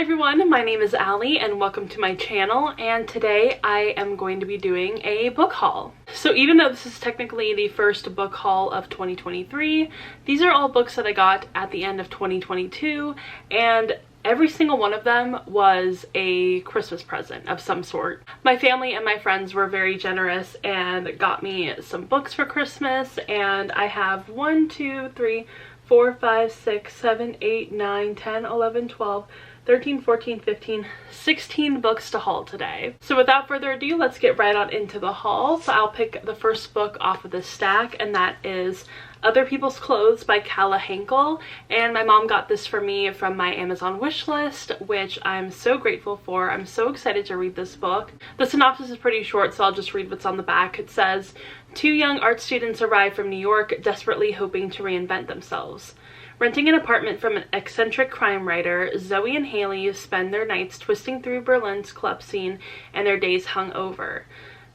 everyone, my name is Allie and welcome to my channel, and today I am going to be doing a book haul. So even though this is technically the first book haul of 2023, these are all books that I got at the end of 2022, and every single one of them was a Christmas present of some sort. My family and my friends were very generous and got me some books for Christmas, and I have 1, 2, 3, 4, 5, 6, 7, 8, 9, 10, 11, 12, 13, 14, 15, 16 books to haul today. So without further ado, let's get right on into the haul. So I'll pick the first book off of this stack, and that is Other People's Clothes by Calla Henkel. And my mom got this for me from my Amazon wish list, which I'm so grateful for. I'm so excited to read this book. The synopsis is pretty short, so I'll just read what's on the back. It says, two young art students arrive from New York, desperately hoping to reinvent themselves. Renting an apartment from an eccentric crime writer, Zoe and Haley spend their nights twisting through Berlin's club scene and their days hung over.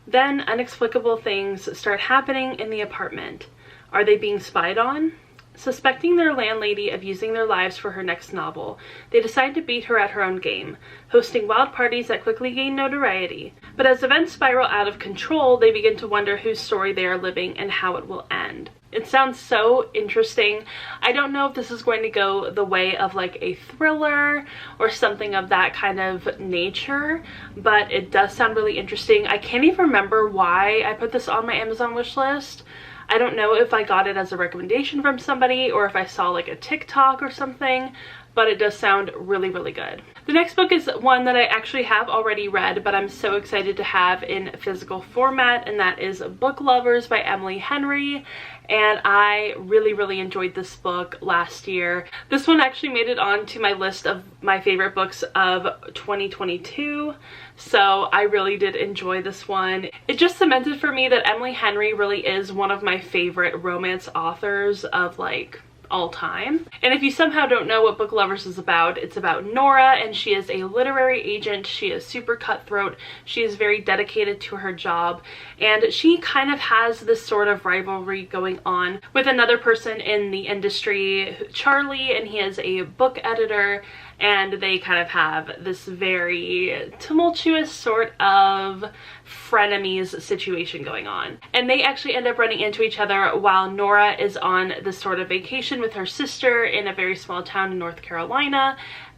Then inexplicable things start happening in the apartment. Are they being spied on? Suspecting their landlady of using their lives for her next novel, they decide to beat her at her own game, hosting wild parties that quickly gain notoriety. But as events spiral out of control, they begin to wonder whose story they are living and how it will end. It sounds so interesting. I don't know if this is going to go the way of like a thriller or something of that kind of nature, but it does sound really interesting. I can't even remember why I put this on my Amazon wish list. I don't know if I got it as a recommendation from somebody or if I saw like a TikTok or something, but it does sound really, really good. The next book is one that I actually have already read, but I'm so excited to have in physical format, and that is Book Lovers by Emily Henry. And I really, really enjoyed this book last year. This one actually made it onto my list of my favorite books of 2022. So I really did enjoy this one. It just cemented for me that Emily Henry really is one of my favorite romance authors of like all time. And if you somehow don't know what Book Lovers is about, it's about Nora, and she is a literary agent. She is super cutthroat. She is very dedicated to her job, and she kind of has this sort of rivalry going on with another person in the industry, Charlie, and he is a book editor, and they kind of have this very tumultuous sort of frenemies situation going on. And they actually end up running into each other while Nora is on this sort of vacation with her sister in a very small town in North Carolina.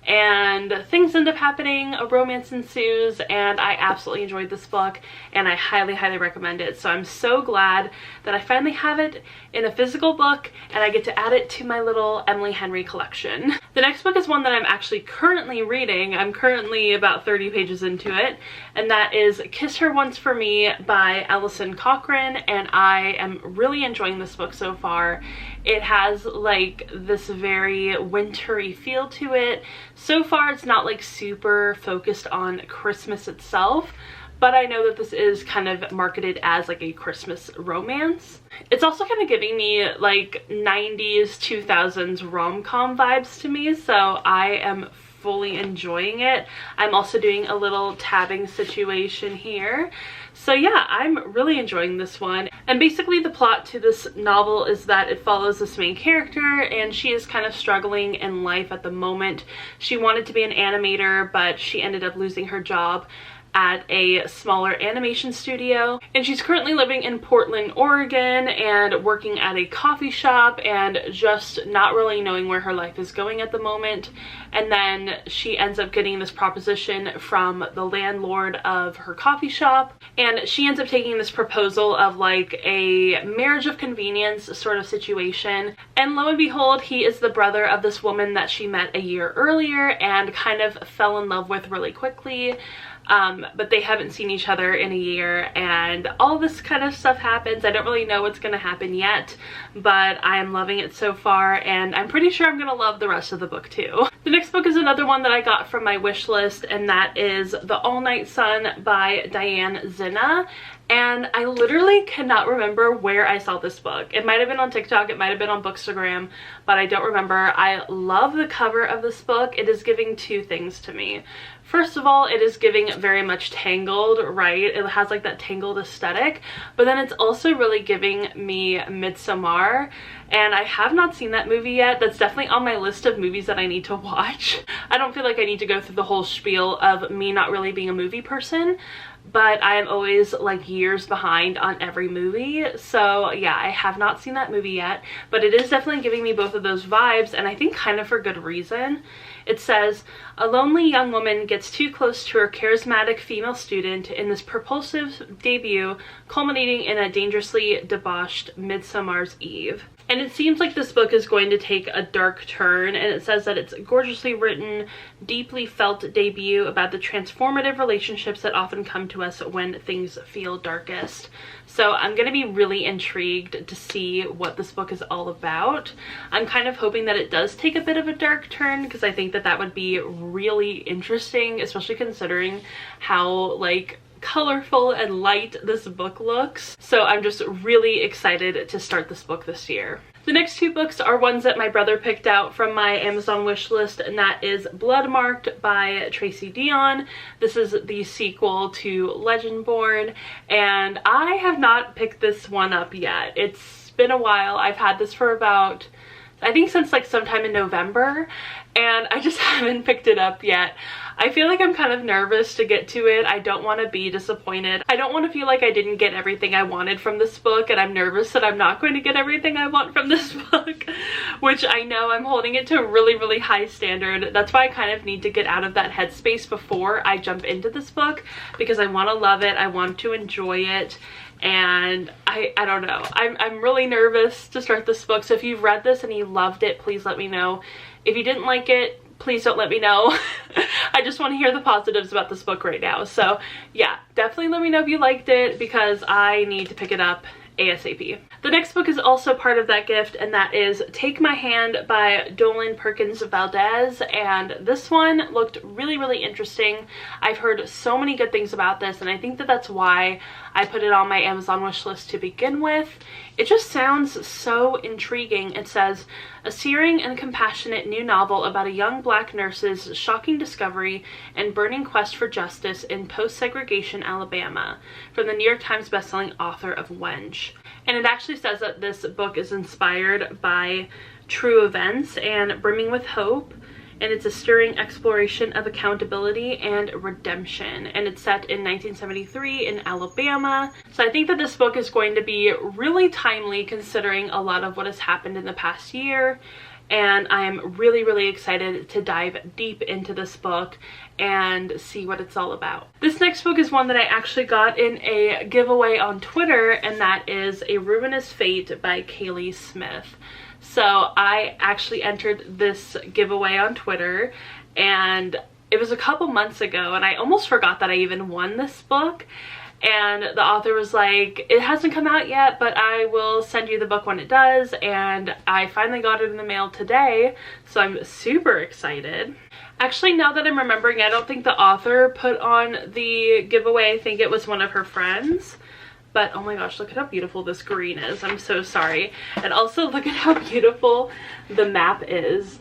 And things end up happening, a romance ensues, and I absolutely enjoyed this book and I highly, highly recommend it. So I'm so glad that I finally have it in a physical book and I get to add it to my little Emily Henry collection. The next book is one that I'm actually currently reading. I'm currently about 30 pages into it, and that is Kiss Her Once for Me by Alison Cochrane, and I am really enjoying this book so far. It has like this very wintry feel to it. So far it's not like super focused on Christmas itself, but I know that this is kind of marketed as like a Christmas romance. It's also kind of giving me like 90s, 2000s rom-com vibes to me, so I am fully enjoying it. I'm also doing a little tabbing situation here. So yeah, I'm really enjoying this one. And basically the plot to this novel is that it follows this main character, and she is kind of struggling in life at the moment. She wanted to be an animator, but she ended up losing her job at a smaller animation studio, and she's currently living in Portland, Oregon, and working at a coffee shop and just not really knowing where her life is going at the moment. And then she ends up getting this proposition from the landlord of her coffee shop, and she ends up taking this proposal of like a marriage of convenience sort of situation. And lo and behold, he is the brother of this woman that she met a year earlier and kind of fell in love with really quickly. But they haven't seen each other in a year, and all this kind of stuff happens. I don't really know what's going to happen yet, but I am loving it so far, and I'm pretty sure I'm going to love the rest of the book too. The next book is another one that I got from my wish list, and that is The All Night Sun by Diane Zinna. And I literally cannot remember where I saw this book. It might have been on TikTok, it might have been on Bookstagram, but I don't remember. I love the cover of this book. It is giving two things to me. First of all, it is giving very much Tangled, right? It has like that Tangled aesthetic, but then it's also really giving me Midsommar. and I have not seen that movie yet. That's definitely on my list of movies that I need to watch. I don't feel like I need to go through the whole spiel of me not really being a movie person, but I am always like years behind on every movie. So yeah, I have not seen that movie yet, but it is definitely giving me both of those vibes, and I think kind of for good reason. It says, a lonely young woman gets too close to her charismatic female student in this propulsive debut, culminating in a dangerously debauched Midsummer's Eve. And it seems like this book is going to take a dark turn, and it says that it's a gorgeously written, deeply felt debut about the transformative relationships that often come to us when things feel darkest. So I'm going to be really intrigued to see what this book is all about. I'm kind of hoping that it does take a bit of a dark turn, because I think that that would be really interesting, especially considering how like colorful and light this book looks. So I'm just really excited to start this book this year. The next two books are ones that my brother picked out from my Amazon wish list, and that is Bloodmarked by Tracy Deonn. This is the sequel to Legendborn, and I have not picked this one up yet. It's been a while. I've had this for about, I think since like sometime in November, and I just haven't picked it up yet. I feel like I'm kind of nervous to get to it. I don't want to be disappointed. I don't want to feel like I didn't get everything I wanted from this book, and I'm nervous that I'm not going to get everything I want from this book, which I know I'm holding it to a really, really high standard. That's why I kind of need to get out of that headspace before I jump into this book, because I want to love it. I want to enjoy it. And I don't know. I'm really nervous to start this book. So if you've read this and you loved it, please let me know. If you didn't like it, please don't let me know. I just want to hear the positives about this book right now. So yeah, definitely let me know if you liked it, because I need to pick it up ASAP. The next book is also part of that gift, and that is Take My Hand by Dolan Perkins Valdez, and this one looked really, really interesting. I've heard so many good things about this, and I think that that's why I put it on my Amazon wish list to begin with. It just sounds so intriguing. It says, a searing and compassionate new novel about a young black nurse's shocking discovery and burning quest for justice in post-segregation Alabama, from the New York Times bestselling author of Wench. And it actually says that this book is inspired by true events and brimming with hope, and it's a stirring exploration of accountability and redemption, and it's set in 1973 in Alabama. So I think that this book is going to be really timely considering a lot of what has happened in the past year, and I'm really, really excited to dive deep into this book and see what it's all about. This next book is one that I actually got in a giveaway on Twitter, and that is A Ruinous Fate by Kaylee Smith. So I actually entered this giveaway on Twitter, and it was a couple months ago, and I almost forgot that I even won this book. And the author was like, it hasn't come out yet, but I will send you the book when it does. And I finally got it in the mail today, so I'm super excited. Actually, now that I'm remembering, I don't think the author put on the giveaway. I think it was one of her friends. But oh my gosh, look at how beautiful this green is. I'm so sorry. And also look at how beautiful the map is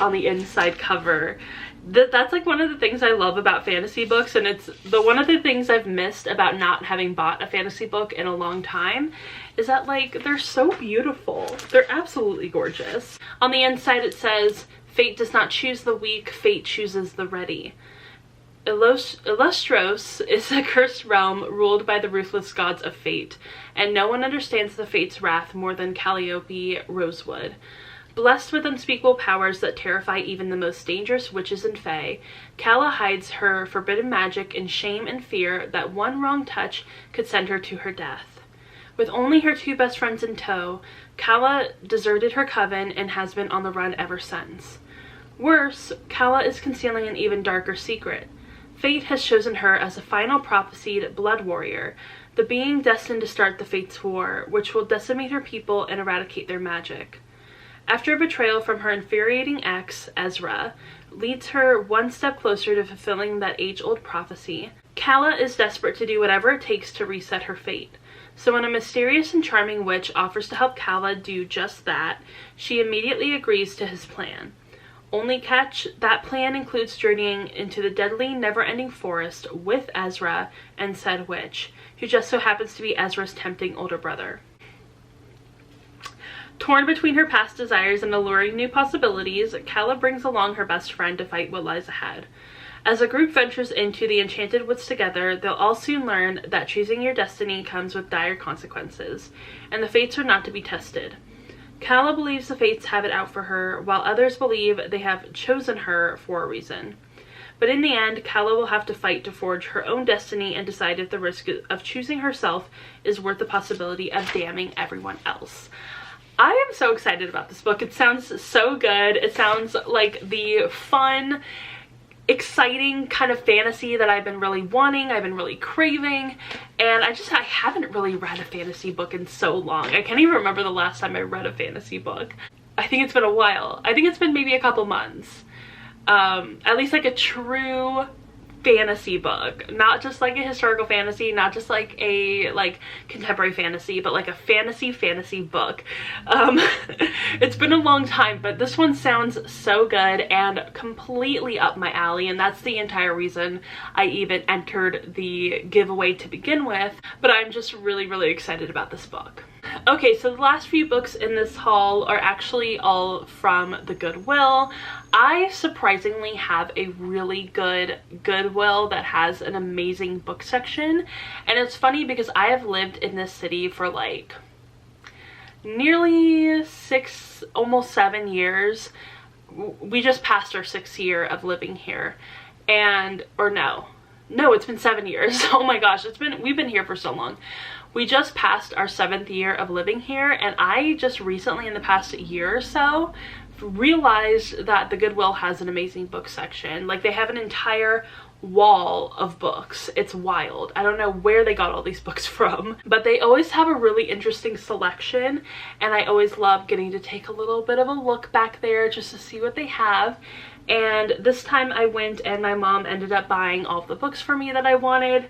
on the inside cover. That's like one of the things I love about fantasy books, and it's one of the things I've missed about not having bought a fantasy book in a long time, is that like they're so beautiful. They're absolutely gorgeous. On the inside it says, fate does not choose the weak, fate chooses the ready. Illustros is a cursed realm ruled by the ruthless gods of fate, and no one understands the fate's wrath more than Calliope Rosewood. Blessed with unspeakable powers that terrify even the most dangerous witches and fae, Calla hides her forbidden magic in shame and fear that one wrong touch could send her to her death. With only her two best friends in tow, Calla deserted her coven and has been on the run ever since. Worse, Calla is concealing an even darker secret. Fate has chosen her as a final prophesied blood warrior, the being destined to start the Fates' War, which will decimate her people and eradicate their magic. After a betrayal from her infuriating ex, Ezra, leads her one step closer to fulfilling that age-old prophecy, Calla is desperate to do whatever it takes to reset her fate. So when a mysterious and charming witch offers to help Calla do just that, she immediately agrees to his plan. Only catch, that plan includes journeying into the deadly, never-ending forest with Ezra and said witch, who just so happens to be Ezra's tempting older brother. Torn between her past desires and alluring new possibilities, Calla brings along her best friend to fight what lies ahead. As a group ventures into the Enchanted Woods together, they'll all soon learn that choosing your destiny comes with dire consequences, and the fates are not to be tested. Calla believes the fates have it out for her, while others believe they have chosen her for a reason. But in the end, Calla will have to fight to forge her own destiny and decide if the risk of choosing herself is worth the possibility of damning everyone else. I am so excited about this book. It sounds so good. It sounds like the fun, exciting kind of fantasy that I've been really wanting, I've been really craving, and I haven't really read a fantasy book in so long. I can't even remember the last time I read a fantasy book. I think it's been a while. I think it's been maybe a couple months. At least like a true fantasy book, not just like a historical fantasy, not just like a contemporary fantasy, but like a fantasy book. It's been a long time, but this one sounds so good and completely up my alley, and that's the entire reason I even entered the giveaway to begin with. But I'm just really excited about this book. Okay, so the last few books in this haul are actually all from the Goodwill. I surprisingly have a really good Goodwill that has an amazing book section, and it's funny because I have lived in this city for like nearly 6, almost 7 years. We just passed our 6th year of living here, and no, it's been 7 years. Oh my gosh, we've been here for so long. We just passed our 7th year of living here, and I just recently, in the past year or so, realized that the Goodwill has an amazing book section. Like, they have an entire wall of books. It's wild. I don't know where they got all these books from, but they always have a really interesting selection, and I always love getting to take a little bit of a look back there just to see what they have. And this time I went and my mom ended up buying all of the books for me that I wanted,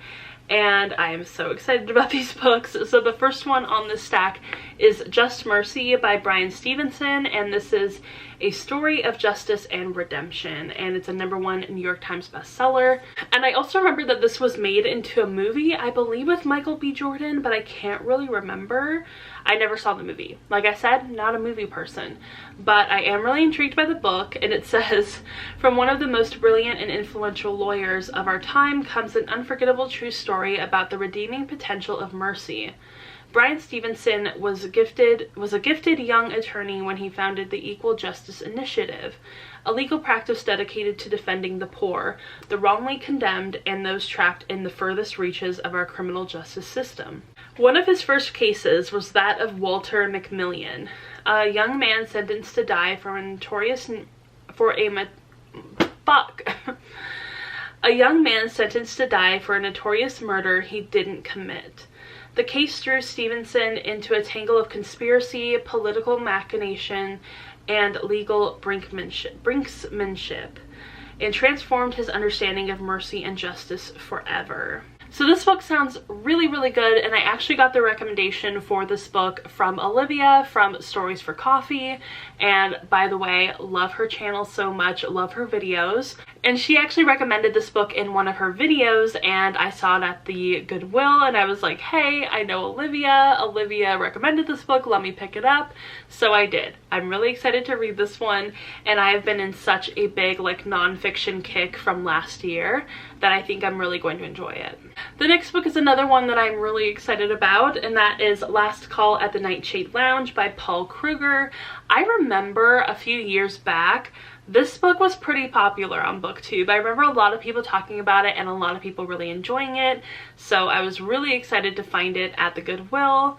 and I am so excited about these books. So the first one on this stack is Just Mercy by Bryan Stevenson, and this is a story of justice and redemption, and it's a #1 New York Times bestseller. And I also remember that this was made into a movie, I believe with Michael B. Jordan, but I can't really remember. I never saw the movie. Like I said, not a movie person, but I am really intrigued by the book. And it says, from one of the most brilliant and influential lawyers of our time comes an unforgettable true story about the redeeming potential of mercy. Bryan Stevenson was a gifted young attorney when he founded the Equal Justice Initiative, a legal practice dedicated to defending the poor, the wrongly condemned, and those trapped in the furthest reaches of our criminal justice system. One of his first cases was that of Walter McMillian, a young man sentenced to die for a notorious murder he didn't commit. The case drew Stevenson into a tangle of conspiracy, political machination, and legal brinksmanship, and transformed his understanding of mercy and justice forever. So this book sounds really good, and I actually got the recommendation for this book from Olivia from Stories for Coffee, and by the way, love her channel so much, love her videos. And she actually recommended this book in one of her videos, and I saw it at the Goodwill, and I was like, hey, I know Olivia recommended this book, let me pick it up. So I did. I'm really excited to read this one, and I have been in such a big like nonfiction kick from last year that I think I'm really going to enjoy it. The next book is another one that I'm really excited about, and that is Last Call at the Nightshade Lounge by Paul Kruger. I remember a few years back, this book was pretty popular on booktube. I remember a lot of people talking about it and a lot of people really enjoying it, so I was really excited to find it at the Goodwill.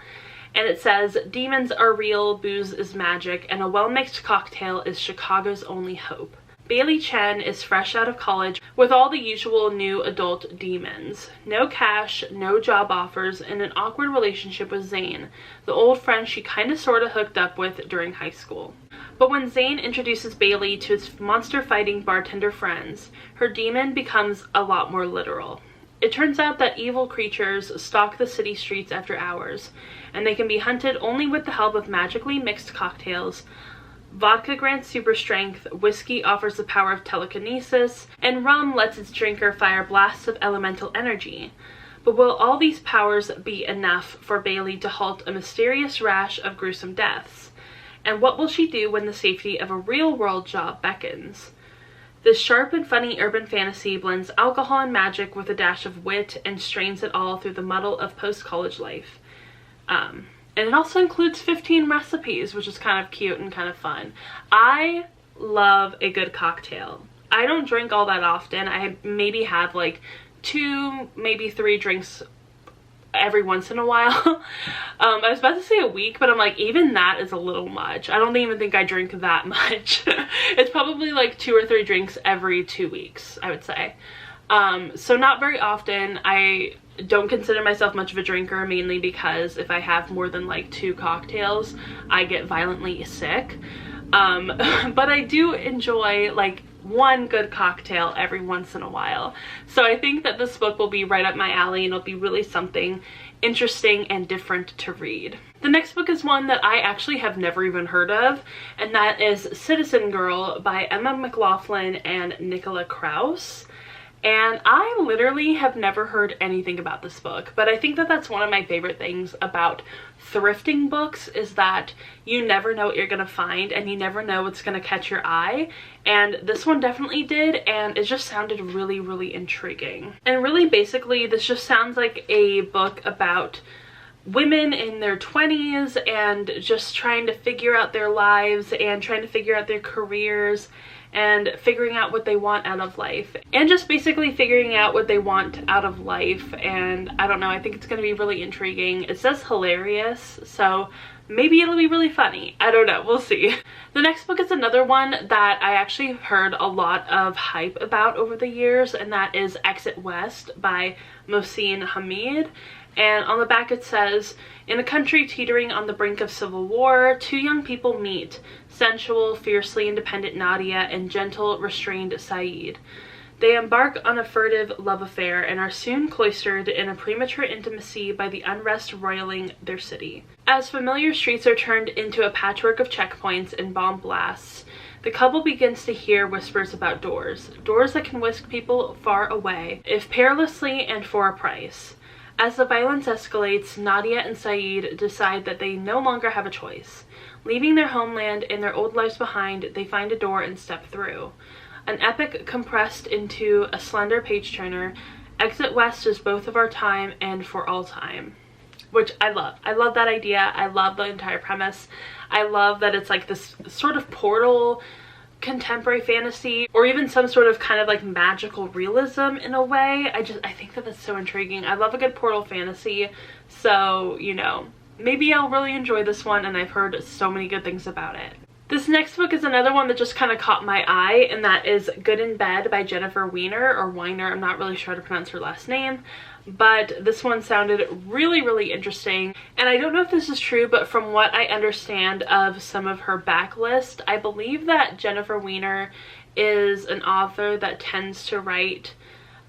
And it says, demons are real, booze is magic, and a well-mixed cocktail is Chicago's only hope. Bailey Chen is fresh out of college with all the usual new adult demons. No cash, no job offers, and an awkward relationship with Zane, the old friend she kinda sorta hooked up with during high school. But when Zane introduces Bailey to his monster-fighting bartender friends, her demon becomes a lot more literal. It turns out that evil creatures stalk the city streets after hours, and they can be hunted only with the help of magically mixed cocktails. Vodka grants super strength, whiskey offers the power of telekinesis, and rum lets its drinker fire blasts of elemental energy. But will all these powers be enough for Bailey to halt a mysterious rash of gruesome deaths? And what will she do when the safety of a real-world job beckons? This sharp and funny urban fantasy blends alcohol and magic with a dash of wit and strains it all through the muddle of post-college life. And it also includes 15 recipes, which is kind of cute and kind of fun. I love a good cocktail. I don't drink all that often. I maybe have like 2, maybe 3 drinks every once in a while. I was about to say a week, but I'm like, even that is a little much. I don't even think I drink that much. It's probably like 2 or 3 drinks every 2 weeks, I would say. So not very often. I don't consider myself much of a drinker, mainly because if I have more than like 2 cocktails, I get violently sick. But I do enjoy like one good cocktail every once in a while. So I think that this book will be right up my alley, and it'll be really something interesting and different to read. The next book is one that I actually have never even heard of, and that is Citizen Girl by Emma McLaughlin and Nicola Kraus. And I literally have never heard anything about this book, but I think that that's one of my favorite things about thrifting books, is that you never know what you're gonna find and you never know what's gonna catch your eye. And this one definitely did, and it just sounded really, really intriguing. And really basically this just sounds like a book about women in their 20s and just trying to figure out their lives and trying to figure out their careers and figuring out what they want out of life, and just basically figuring out what they want out of life. And I don't know, I think it's gonna be really intriguing. It says hilarious, so maybe it'll be really funny. I don't know, we'll see. The next book is another one that I actually heard a lot of hype about over the years, and that is Exit West by Mohsin Hamid. And on the back it says, in a country teetering on the brink of civil war, 2 young people meet, sensual, fiercely independent Nadia and gentle, restrained Saeed. They embark on a furtive love affair and are soon cloistered in a premature intimacy by the unrest roiling their city. As familiar streets are turned into a patchwork of checkpoints and bomb blasts, the couple begins to hear whispers about doors that can whisk people far away, if perilously and for a price. As the violence escalates, Nadia and Saeed decide that they no longer have a choice. Leaving their homeland and their old lives behind, they find a door and step through. An epic compressed into a slender page-turner, Exit West is both of our time and for all time. Which I love. I love that idea. I love the entire premise. I love that it's like this sort of portal contemporary fantasy, or even some sort of kind of like magical realism in a way. I think that that's so intriguing. I love a good portal fantasy, so you know, maybe I'll really enjoy this one, and I've heard so many good things about it. This next book is another one that just kind of caught my eye, and that is Good in Bed by Jennifer Weiner, or Weiner, I'm not really sure how to pronounce her last name. But this one sounded really, really interesting. And I don't know if this is true, but from what I understand of some of her backlist, I believe that Jennifer Weiner is an author that tends to write,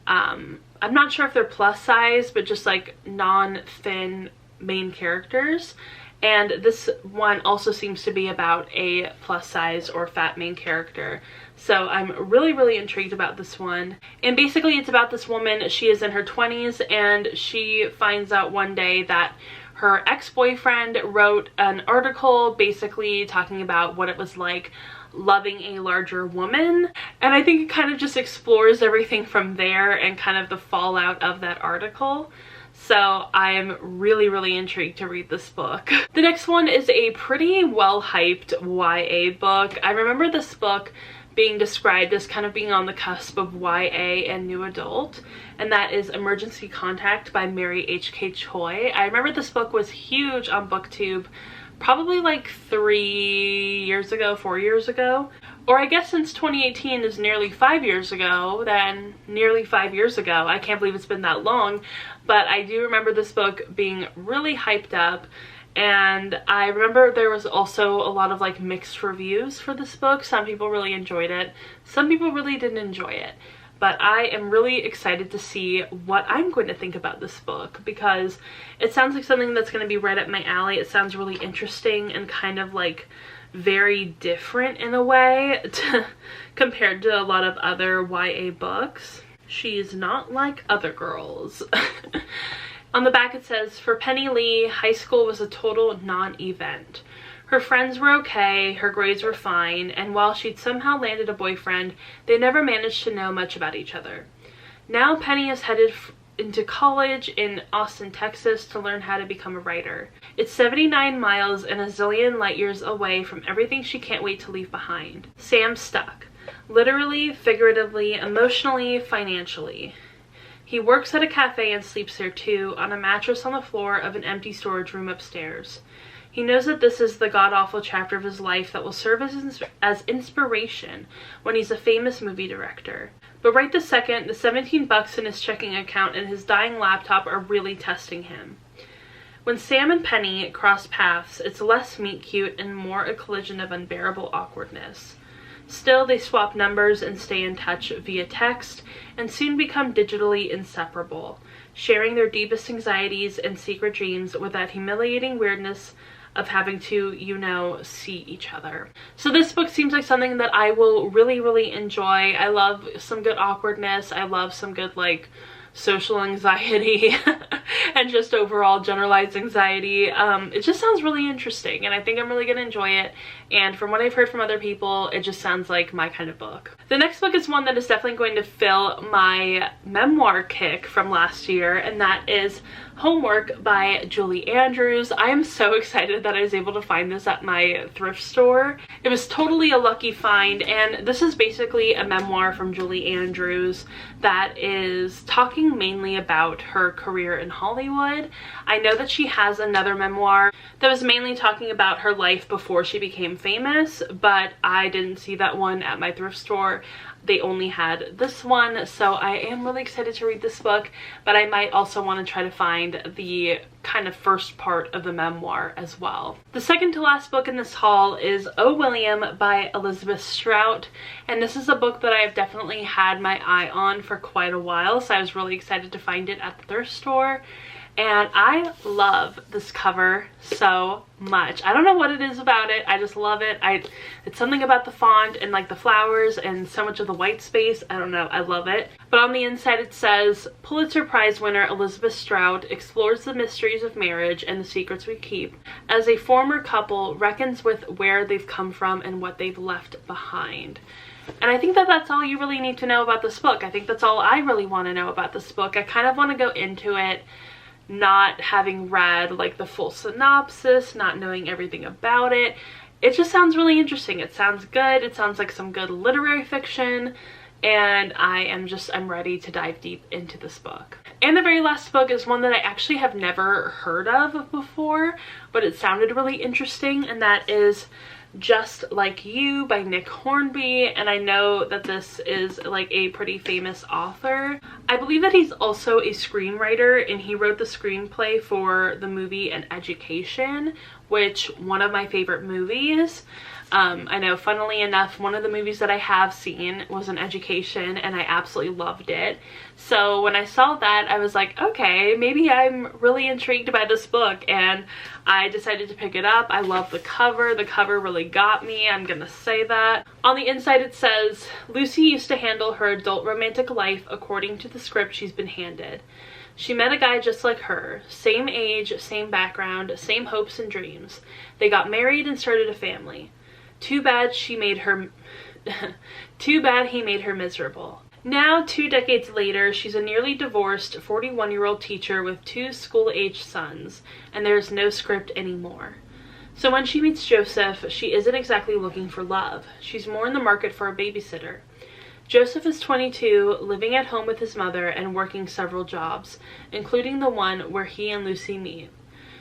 I'm not sure if they're plus size, but just like non-thin main characters. And this one also seems to be about a plus size or fat main character. So I'm really, really intrigued about this one. And basically it's about this woman. She is in her 20s and she finds out one day that her ex-boyfriend wrote an article basically talking about what it was like loving a larger woman. And I think it kind of just explores everything from there and kind of the fallout of that article. So I'm really, really intrigued to read this book. The next one is a pretty well-hyped YA book. I remember this book being described as kind of being on the cusp of YA and new adult, and that is Emergency Contact by Mary H.K. Choi. I remember this book was huge on booktube probably like 4 years ago. Or I guess since 2018 is nearly 5 years ago, then nearly 5 years ago. I can't believe it's been that long, but I do remember this book being really hyped up. And I remember there was also a lot of like mixed reviews for this book. Some people really enjoyed it. Some people really didn't enjoy it. But I am really excited to see what I'm going to think about this book, because it sounds like something that's going to be right up my alley. It sounds really interesting and kind of like very different in a way compared to a lot of other YA books. She's not like other girls. On the back it says, for Penny Lee, high school was a total non-event. Her friends were okay, her grades were fine, and while she'd somehow landed a boyfriend, they never managed to know much about each other. Now Penny is headed into college in Austin, Texas to learn how to become a writer. It's 79 miles and a zillion light years away from everything she can't wait to leave behind. Sam's stuck. Literally, figuratively, emotionally, financially. He works at a cafe and sleeps there too, on a mattress on the floor of an empty storage room upstairs. He knows that this is the god-awful chapter of his life that will serve as inspiration when he's a famous movie director. But right this second, the 17 bucks in his checking account and his dying laptop are really testing him. When Sam and Penny cross paths, it's less meet-cute and more a collision of unbearable awkwardness. Still, they swap numbers and stay in touch via text, and soon become digitally inseparable, sharing their deepest anxieties and secret dreams with that humiliating weirdness of having to, see each other. So this book seems like something that I will really enjoy. I love some good awkwardness. I love some good, social anxiety and just overall generalized anxiety. It just sounds really interesting, and I think I'm really gonna enjoy it, and from what I've heard from other people, it just sounds like my kind of book. The next book is one that is definitely going to fill my memoir kick from last year, and that is Homework by Julie Andrews. I am so excited that I was able to find this at my thrift store. It was totally a lucky find, and this is basically a memoir from Julie Andrews that is talking mainly about her career in Hollywood. I know that she has another memoir that was mainly talking about her life before she became famous, but I didn't see that one at my thrift store. They only had this one, so I am really excited to read this book, but I might also want to try to find the kind of first part of the memoir as well. The second to last book in this haul is Oh William by Elizabeth Strout, and this is a book that I have definitely had my eye on for quite a while, so I was really excited to find it at the thrift store. And I love this cover so much. I don't know what it is about it. I just love it. It's something about the font and the flowers and so much of the white space. I don't know. I love it. But on the inside it says, Pulitzer Prize winner Elizabeth Strout explores the mysteries of marriage and the secrets we keep as a former couple reckons with where they've come from and what they've left behind. And I think that that's all you really need to know about this book. I think that's all I really want to know about this book. I kind of want to go into it not having read the full synopsis, not knowing everything about it. It just sounds really interesting. It sounds good. It sounds like some good literary fiction, and I'm ready to dive deep into this book. And the very last book is one that I actually have never heard of before, but it sounded really interesting, and that is Just Like You by Nick Hornby, and I know that this is a pretty famous author. I believe that he's also a screenwriter, and he wrote the screenplay for the movie An Education, which one of my favorite movies. I know, funnily enough, one of the movies that I have seen was An Education, and I absolutely loved it. So when I saw that, I was like, okay, maybe I'm really intrigued by this book, and I decided to pick it up. I love the cover. The cover really got me, I'm gonna say that. On the inside it says, Lucy used to handle her adult romantic life according to the script she's been handed. She met a guy just like her, same age, same background, same hopes and dreams. They got married and started a family. Too bad he made her miserable. Now, 2 decades later, she's a nearly divorced 41-year-old teacher with 2 school-aged sons, and there's no script anymore. So when she meets Joseph, she isn't exactly looking for love. She's more in the market for a babysitter. Joseph is 22, living at home with his mother and working several jobs, including the one where he and Lucy meet.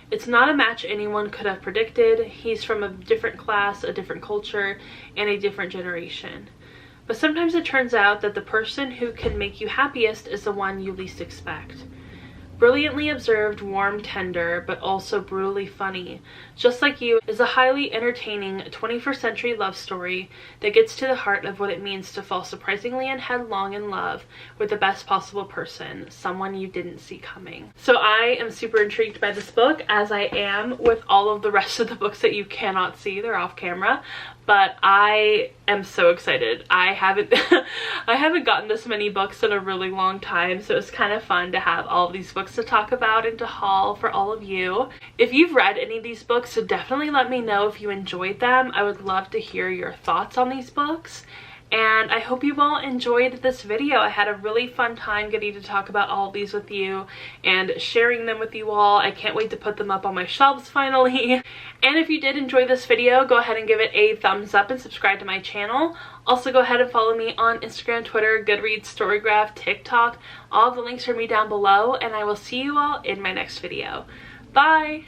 It's not a match anyone could have predicted. He's from a different class, a different culture, and a different generation. But sometimes it turns out that the person who can make you happiest is the one you least expect. Brilliantly observed, warm, tender, but also brutally funny, Just Like You is a highly entertaining 21st century love story that gets to the heart of what it means to fall surprisingly and headlong in love with the best possible person, someone you didn't see coming. So I am super intrigued by this book, as I am with all of the rest of the books that you cannot see. They're off camera. but I am so excited. I haven't I haven't gotten this many books in a really long time, so it's kind of fun to have all of these books to talk about and to haul for all of you. If you've read any of these books, so definitely let me know if you enjoyed them. I would love to hear your thoughts on these books. And I hope you all enjoyed this video. I had a really fun time getting to talk about all of these with you and sharing them with you all. I can't wait to put them up on my shelves finally. And if you did enjoy this video, go ahead and give it a thumbs up and subscribe to my channel. Also go ahead and follow me on Instagram, Twitter, Goodreads, Storygraph, TikTok. All the links are me down below, and I will see you all in my next video. Bye!